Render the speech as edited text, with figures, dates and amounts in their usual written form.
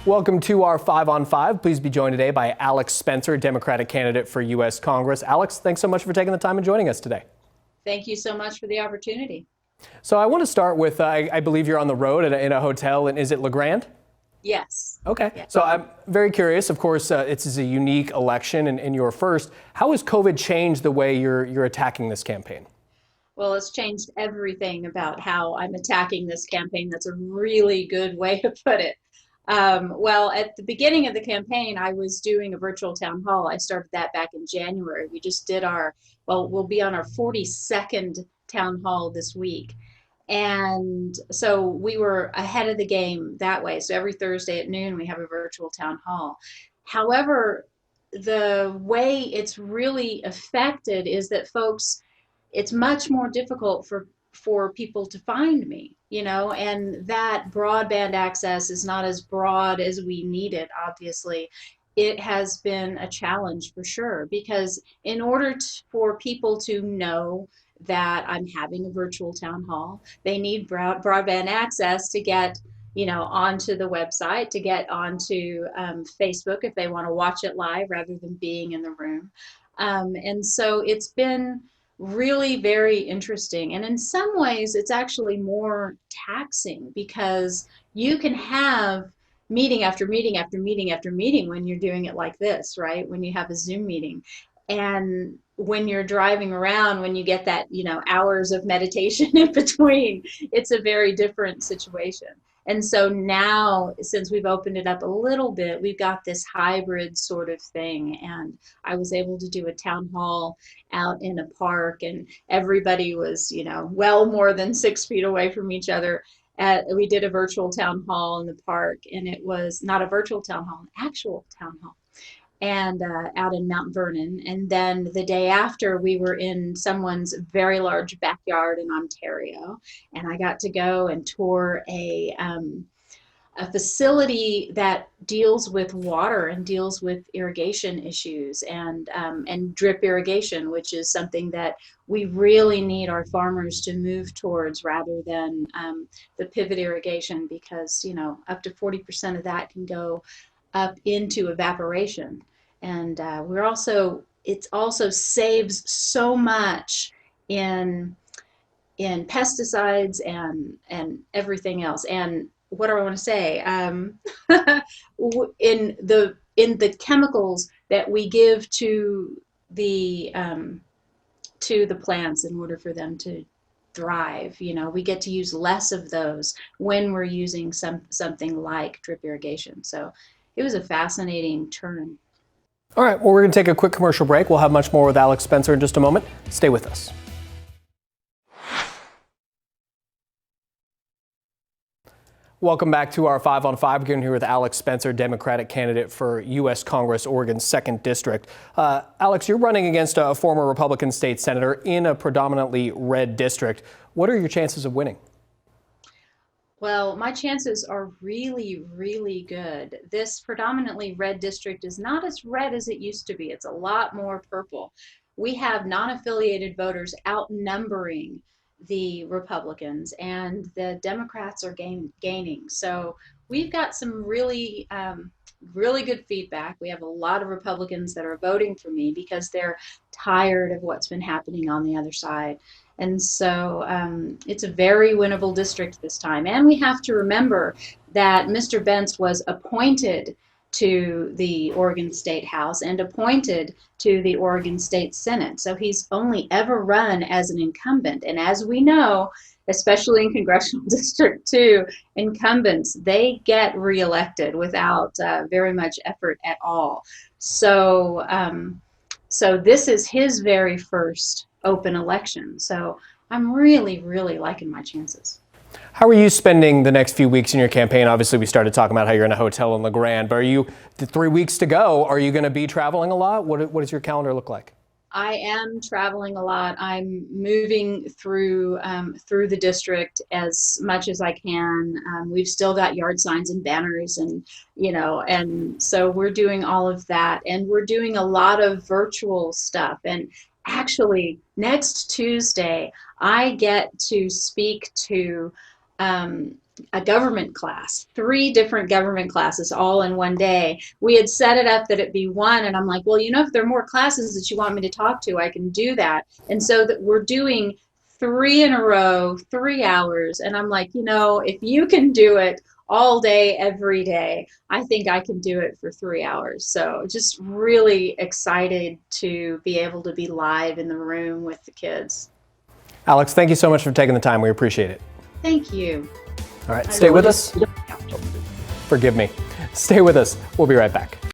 Welcome to our 5 on 5. Please be joined today by Alex Spenser, Democratic candidate for U.S. Congress. Alex, thanks so much for taking the time and joining us today. Thank you so much for the opportunity. So I want to start with, I believe you're on the road in a hotel, and is it LeGrand? Yes. Okay. Yes. So I'm very curious. Of course, it's a unique election and your first. How has COVID changed the way you're attacking this campaign? Well, it's changed everything about how I'm attacking this campaign. That's a really good way to put it. Well, at the beginning of the campaign, I was doing a virtual town hall. I started that back in January. We just did we'll be on our 42nd town hall this week. And so we were ahead of the game that way. So every Thursday at noon, we have a virtual town hall. However, the way it's really affected is that it's much more difficult for people to find me, and that broadband access is not as broad as we need it, obviously. It has been a challenge for sure, because in order for people to know that I'm having a virtual town hall, they need broadband access to get onto the website, to get onto Facebook if they want to watch it live rather than being in the room. And so it's been really very interesting. And in some ways, it's actually more taxing, because you can have meeting after meeting after meeting after meeting when you're doing it like this, right? When you have a Zoom meeting. And when you're driving around, when you get that, hours of meditation in between, it's a very different situation. And so now, since we've opened it up a little bit, we've got this hybrid sort of thing. And I was able to do a town hall out in a park, and everybody was, well more than 6 feet away from each other. We did a virtual town hall in the park, and it was not a virtual town hall, an actual town hall, and out in Mount Vernon. And then the day after, we were in someone's very large backyard in Ontario, and I got to go and tour a facility that deals with water and deals with irrigation issues, and drip irrigation, which is something that we really need our farmers to move towards rather than the pivot irrigation, because up to 40% of that can go up into evaporation. And it also saves so much in pesticides and everything else. And what do I want to say? In the chemicals that we give to the plants in order for them to thrive, we get to use less of those when we're using something like drip irrigation. So it was a fascinating turn. All right, well, we're going to take a quick commercial break. We'll have much more with Alex Spenser in just a moment. Stay with us. Welcome back to our 5 on 5. We're here with Alex Spenser, Democratic candidate for U.S. Congress, Oregon's 2nd District. Alex, you're running against a former Republican state senator in a predominantly red district. What are your chances of winning? Well, my chances are really, really good. This predominantly red district is not as red as it used to be. It's a lot more purple. We have non-affiliated voters outnumbering the Republicans, and the Democrats are gaining. So we've got some really, really good feedback. We have a lot of Republicans that are voting for me because they're tired of what's been happening on the other side. And so it's a very winnable district this time. And we have to remember that Mr. Bentz was appointed to the Oregon State House and appointed to the Oregon State Senate. So he's only ever run as an incumbent. And as we know, especially in Congressional District 2, incumbents, they get reelected without very much effort at all. So, so this is his very first open election. So I'm really, really liking my chances. How are you spending the next few weeks in your campaign? Obviously, we started talking about how you're in a hotel in LeGrand, but the 3 weeks to go, are you going to be traveling a lot? What does your calendar look like? I am traveling a lot. I'm moving through the district as much as I can. We've still got yard signs and banners, and and so we're doing all of that, and we're doing a lot of virtual stuff. And actually, next Tuesday, I get to speak to a government class, 3 different government classes all in one day. We had set it up that it be one, and I'm like, well, if there are more classes that you want me to talk to, I can do that. And so that we're doing 3 in a row, 3 hours. And I'm like, if you can do it all day, every day, I think I can do it for 3 hours. So just really excited to be able to be live in the room with the kids. Alex, thank you so much for taking the time. We appreciate it. Thank you. All right, stay with us. Forgive me. Stay with us. We'll be right back.